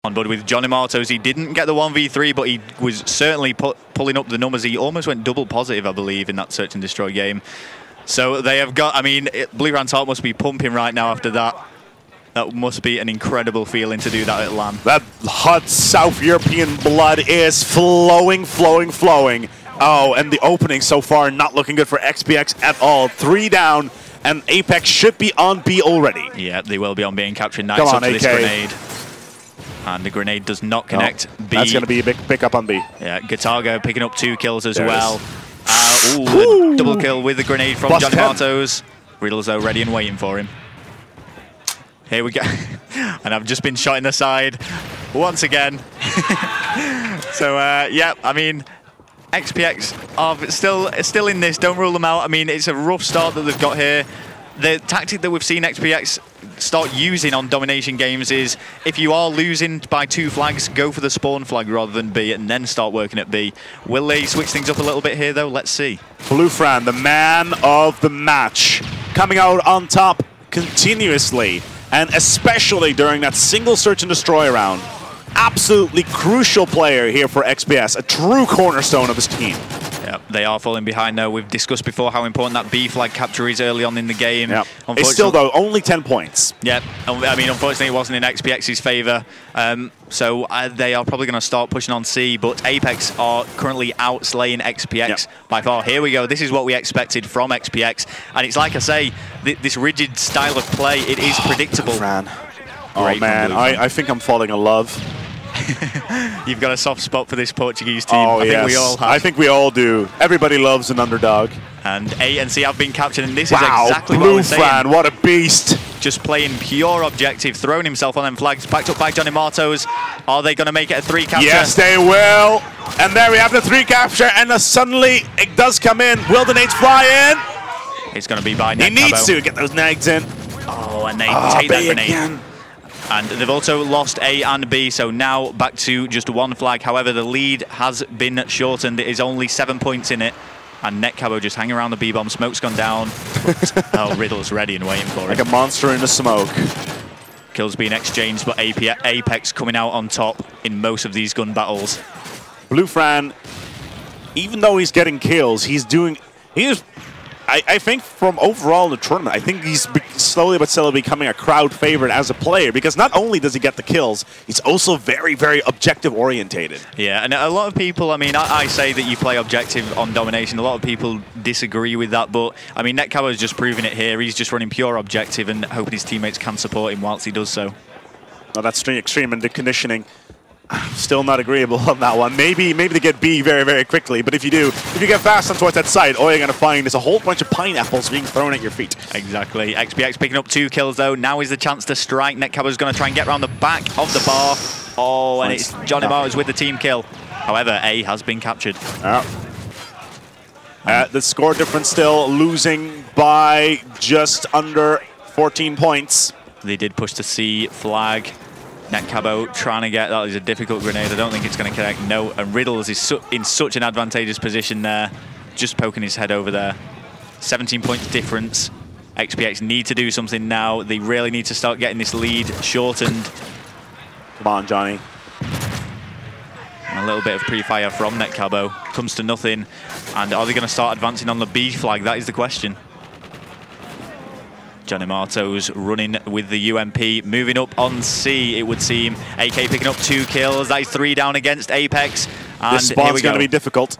But with Johnny Martos, he didn't get the 1v3, but he was certainly pulling up the numbers. He almost went double positive, I believe, in that search and destroy game. So they have got, I mean, Blue Round Top must be pumping right now after that. That must be an incredible feeling to do that at LAN. That hot South European blood is flowing, flowing, flowing. Oh, and the opening so far not looking good for XPX at all. 3 down, and apeX should be on B already. Yeah, they will be on B and capturing nice up to this grenade. And the grenade does not connect B. That's going to be a big pickup on B. Yeah, Gatago picking up 2 kills as well. Ooh, a double kill with the grenade from Johnny Martos. Riddle's though ready and waiting for him. Here we go. And I've just been shot in the side once again. So, yeah, I mean, XPX are still in this. Don't rule them out. I mean, it's a rough start that they've got here. The tactic that we've seen XPX start using on domination games is if you are losing by 2 flags, go for the spawn flag rather than B and then start working at B. Will they switch things up a little bit here, though? Let's see. Blue Fran, the man of the match, coming out on top continuously, and especially during that single search and destroy round. Absolutely crucial player here for XPS, a true cornerstone of his team. Yeah, they are falling behind though. We've discussed before how important that B flag capture is early on in the game. Yep. It's still though only 10 points. Yeah, I mean unfortunately it wasn't in XPX's favour. So they are probably going to start pushing on C, but apeX are currently outslaying XPX by far. Here we go. This is what we expected from XPX, and it's like I say, this rigid style of play. It is predictable. Oh man, I think I'm falling in love. You've got a soft spot for this Portuguese team. Oh, I think we all have. I think we all do. Everybody loves an underdog. And A and C have been captured, and this is exactly what we're saying. Fan, what a beast. Just playing pure objective, throwing himself on them flags, backed up by Johnny Martos. Are they going to make it a 3 capture? Yes, they will. And there we have the 3 capture, and suddenly it does come in. Will the nades fly in? It's going to be by Netcabo. He needs to get those nags in. Oh, and they take that grenade. Again. And they've also lost A and B, so now back to just 1 flag. However, the lead has been shortened. It is only 7 points in it. And Netcabo just hanging around the B-bomb. Smoke's gone down. Oh, Riddle's ready and waiting for it. Like a monster in the smoke. Kills being exchanged, but apeX coming out on top in most of these gun battles. Blue Fran, even though he's getting kills, I think from overall in the tournament, I think he's slowly but steadily becoming a crowd favorite as a player, because not only does he get the kills, he's also very, very objective orientated. Yeah, and a lot of people, I mean, I say that you play objective on domination. A lot of people disagree with that, but I mean, Netcabo is just proving it here. He's just running pure objective and hoping his teammates can support him whilst he does so. Well, that's extreme, and the conditioning, still not agreeable on that one. Maybe they get B very, very quickly, but if you get fast on towards that side, all you're going to find is a whole bunch of pineapples being thrown at your feet. Exactly. XPX picking up 2 kills though. Now is the chance to strike. Netcabo's going to try and get around the back of the bar. Oh, and it's Johnny Martos with the team kill. However, A has been captured. The score difference still losing by just under 14 points. They did push to C flag. Netcabo trying to get, that is a difficult grenade. I don't think it's going to connect. No, and Riddles is in such an advantageous position there. Just poking his head over there. 17 points difference. XPX need to do something now. They really need to start getting this lead shortened. Come on, Johnny. And a little bit of pre-fire from Netcabo. Comes to nothing. And are they going to start advancing on the B flag? That is the question. Johnny Martos running with the UMP, moving up on C, it would seem. AK picking up 2 kills. That is 3 down against apeX. And this spawn's going to be difficult.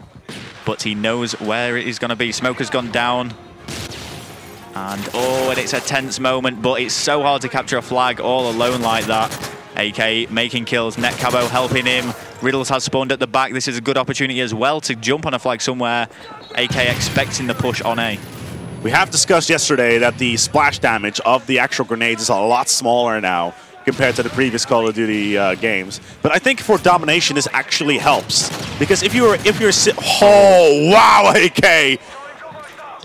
But he knows where it is going to be. Smoke has gone down. And it's a tense moment, but it's so hard to capture a flag all alone like that. AK making kills, Netcabo helping him. Riddles has spawned at the back. This is a good opportunity as well to jump on a flag somewhere. AK expecting the push on A. We have discussed yesterday that the splash damage of the actual grenades is a lot smaller now compared to the previous Call of Duty games. But I think for domination, this actually helps, because if you're oh wow, AK,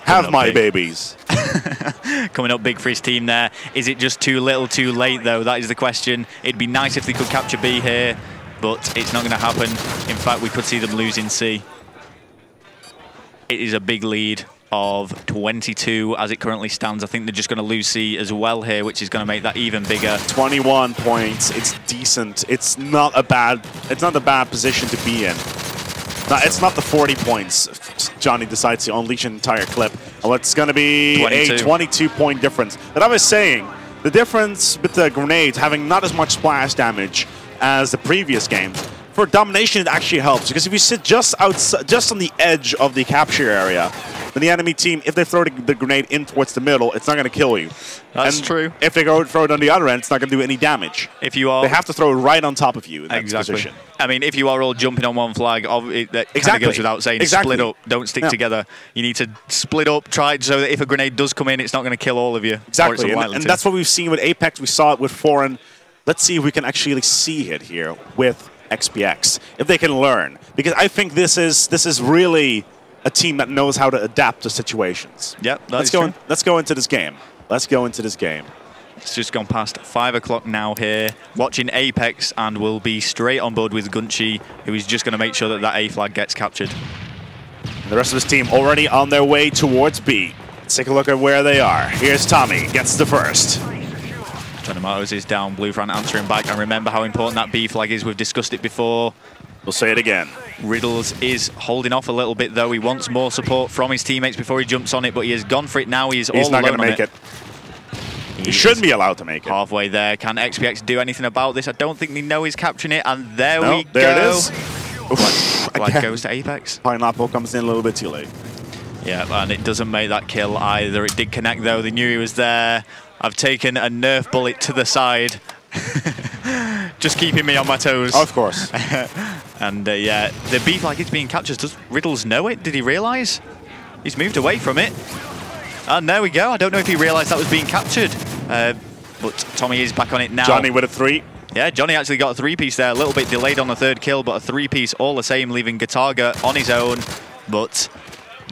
have my babies. Coming up big for his team there. Is it just too little, too late though? That is the question. It'd be nice if they could capture B here, but it's not going to happen. In fact, we could see them losing C. It is a big lead. of 22 as it currently stands. I think they're just going to lose C as well here, which is going to make that even bigger. 21 points. It's decent. It's not a bad position to be in. No, it's not the 40 points. Johnny decides to unleash an entire clip. Well, it's going to be 22. A 22-point difference. But I was saying, the difference with the grenades having not as much splash damage as the previous games, for domination it actually helps, because if you sit just outside, just on the edge of the capture area, then the enemy team, if they throw the grenade in towards the middle, it's not going to kill you. That's true. If they throw it on the other end, it's not going to do any damage. If you are, they have to throw it right on top of you in that position. I mean, if you are all jumping on one flag, that kind of goes without saying. Split up, don't stick together. You need to split up, try so that if a grenade does come in, it's not going to kill all of you. Exactly, and that's what we've seen with apeX. We saw it with Foreign. Let's see if we can actually see it here with XPX, if they can learn. Because I think this is really a team that knows how to adapt to situations. Yep, let's go into this game. Let's go into this game. It's just gone past 5 o'clock now here, watching apeX, and we'll be straight on board with Gunchi, who is just going to make sure that that A flag gets captured. And the rest of his team already on their way towards B. Let's take a look at where they are. Here's Tommy, gets the first. Johnny Martos is down, Blue Fran answering back, and remember how important that B flag is. We've discussed it before. We'll say it again. Riddles is holding off a little bit, though. He wants more support from his teammates before he jumps on it, but he has gone for it now. He's all not going to make it. He shouldn't be allowed to make it. Halfway there. Can XPX do anything about this? I don't think they know he's capturing it, and there we go. There it is. Flag goes to apeX. Pineapple comes in a little bit too late. Yeah, and it doesn't make that kill either. It did connect, though. They knew he was there. I've taken a Nerf bullet to the side. Just keeping me on my toes. Of course. And yeah, the B flag is being captured. Does Riddles know it? Did he realize? He's moved away from it. And there we go. I don't know if he realized that was being captured. But Tommy is back on it now. Johnny with a 3. Yeah, Johnny actually got a 3-piece there. A little bit delayed on the 3rd kill, but a 3-piece all the same, leaving Gatarga on his own. But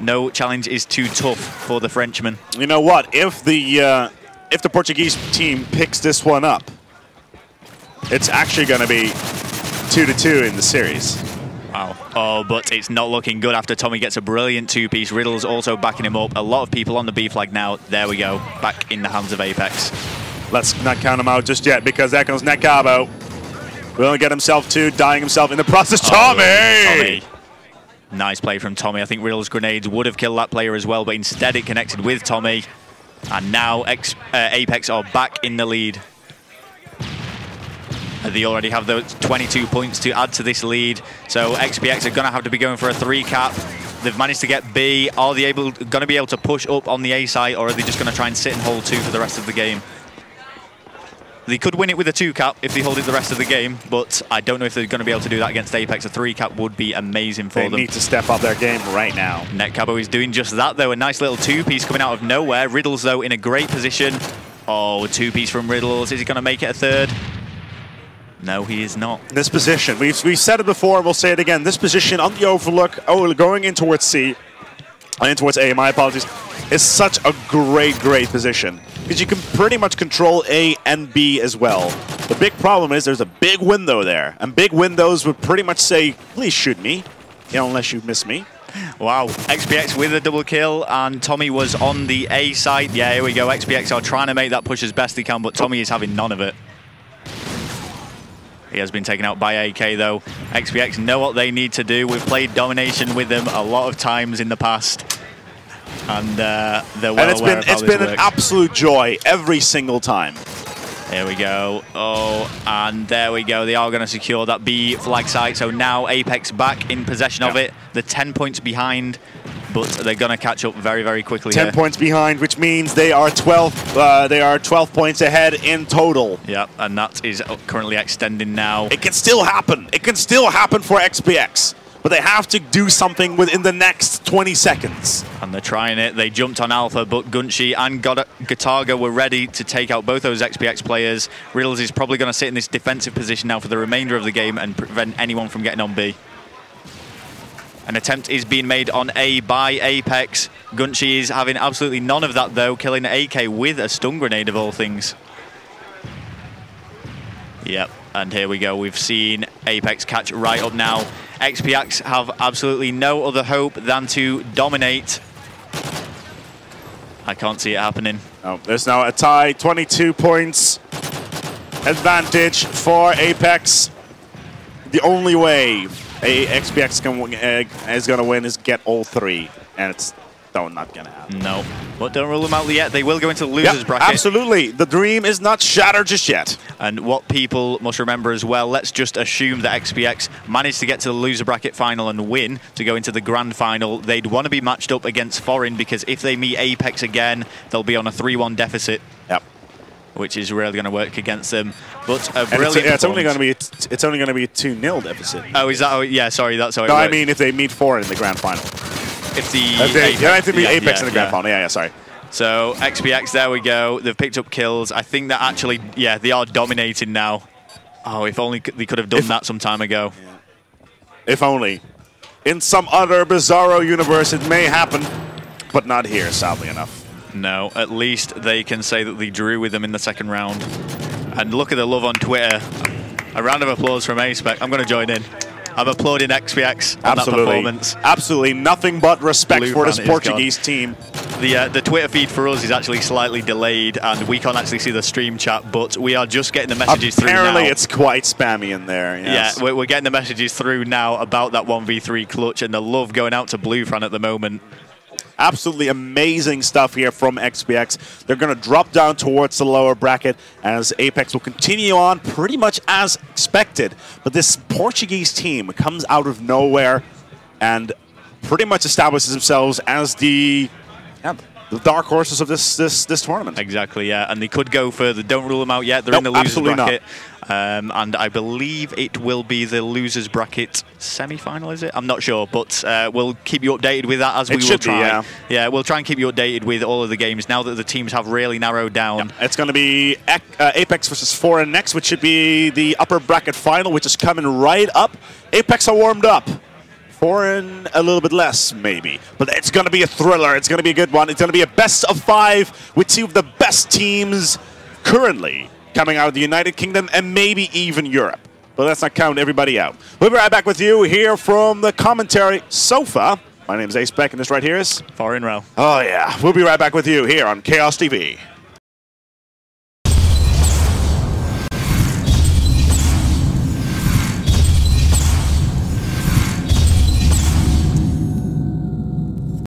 no challenge is too tough for the Frenchman. You know what? If the Portuguese team picks this one up, it's actually going to be 2-2 in the series. Wow. Oh, but it's not looking good after Tommy gets a brilliant 2-piece. Riddles also backing him up. A lot of people on the B flag now. There we go. Back in the hands of apeX. Let's not count him out just yet, because there comes Nekabo. Will get himself 2, dying himself in the process. Tommy! Nice play from Tommy. I think Riddles' grenades would have killed that player as well, but instead it connected with Tommy. And now apeX are back in the lead. They already have those 22 points to add to this lead. So XPX are going to have to be going for a 3-cap. They've managed to get B. Are they going to be able to push up on the A site, or are they just going to try and sit and hold 2 for the rest of the game? They could win it with a 2-cap if they hold it the rest of the game, but I don't know if they're going to be able to do that against apeX. A 3-cap would be amazing for them. They need to step up their game right now. Nekabo is doing just that, though. A nice little 2-piece coming out of nowhere. Riddles, though, in a great position. Oh, a 2-piece from Riddles. Is he going to make it a 3rd? No, he is not. This position, we've said it before, we'll say it again. This position on the overlook, going in towards C, and towards A, my apologies, is such a great position. Because you can pretty much control A and B as well. The big problem is there's a big window there. And big windows would pretty much say, please shoot me, unless you miss me. Wow, XPX with a double kill, and Tommy was on the A side. Yeah, here we go. XPX are trying to make that push as best they can, but Tommy is having none of it. He has been taken out by AK, though. XPX know what they need to do. We've played domination with them a lot of times in the past. And they're well aware of how it's been an absolute joy every single time. Here we go. Oh, and there we go. They are going to secure that B flag site. So now apeX back in possession of it. They're 10 points behind, but they're going to catch up very quickly. 10 points behind, which means they are 12. They are 12 points ahead in total. Yep, and that is currently extending now. It can still happen. It can still happen for XPX. But they have to do something within the next 20 seconds. And they're trying it. They jumped on Alpha, but Gunchi and Gatarga were ready to take out both those XPX players. Riddles is probably going to sit in this defensive position now for the remainder of the game and prevent anyone from getting on B. An attempt is being made on A by apeX. Gunchi is having absolutely none of that, though, killing AK with a stun grenade of all things. Yep, and here we go. We've seen apeX catch right up now. XPX have absolutely no other hope than to dominate. I can't see it happening. Oh, there's now a tie. 22 points advantage for apeX. The only way XPX is going to win is get all 3. And it's not going to happen. No. But don't rule them out yet. They will go into the losers bracket. Absolutely. The dream is not shattered just yet. And what people must remember as well, let's just assume that XPX managed to get to the loser bracket final and win to go into the grand final. They'd want to be matched up against Foreign, because if they meet apeX again, they'll be on a 3-1 deficit. Yep. Which is really going to work against them. But a brilliant it's only going to be a 2-0 deficit. Oh, is that? Oh, yeah. Sorry, that's how it works. I mean if they meet Foreign in the grand final. If they meet apeX in the grand final. Yeah, sorry. So XPX, there we go. They've picked up kills. I think that actually, yeah, they are dominating now. Oh, if only they could have done that some time ago. Yeah. If only. In some other bizarro universe, it may happen, but not here, sadly enough. No, at least they can say that they drew with them in the second round. And look at the love on Twitter. A round of applause from apeX. I'm going to join in. I'm applauding XPX on that performance. Absolutely nothing but respect for this Portuguese team. The Twitter feed for us is actually slightly delayed, and we can't actually see the stream chat, but we are just getting the messages through now. Apparently it's quite spammy in there. Yes. Yeah, we're getting the messages through now about that 1v3 clutch, and the love going out to BlueFran at the moment. Absolutely amazing stuff here from XPX. They're going to drop down towards the lower bracket as apeX will continue on pretty much as expected. But this Portuguese team comes out of nowhere and pretty much establishes themselves as the dark horses of this tournament. Exactly, yeah. And they could go further. Don't rule them out yet. They're in the losers bracket. And I believe it will be the losers bracket semi-final, is it? I'm not sure, but we'll keep you updated with that as we will try. Yeah, we'll try and keep you updated with all of the games now that the teams have really narrowed down. Yeah. It's going to be apeX versus Foreign next, which should be the upper bracket final, which is coming right up. apeX are warmed up. Foreign a little bit less, maybe. But it's going to be a thriller. It's going to be a good one. It's going to be a best of 5 with 2 of the best teams currently coming out of the United Kingdom and maybe even Europe. But let's not count everybody out. We'll be right back with you here from the commentary sofa. My name is apeX, and this right here is Foreign Row. Oh, yeah. We'll be right back with you here on Chaos TV.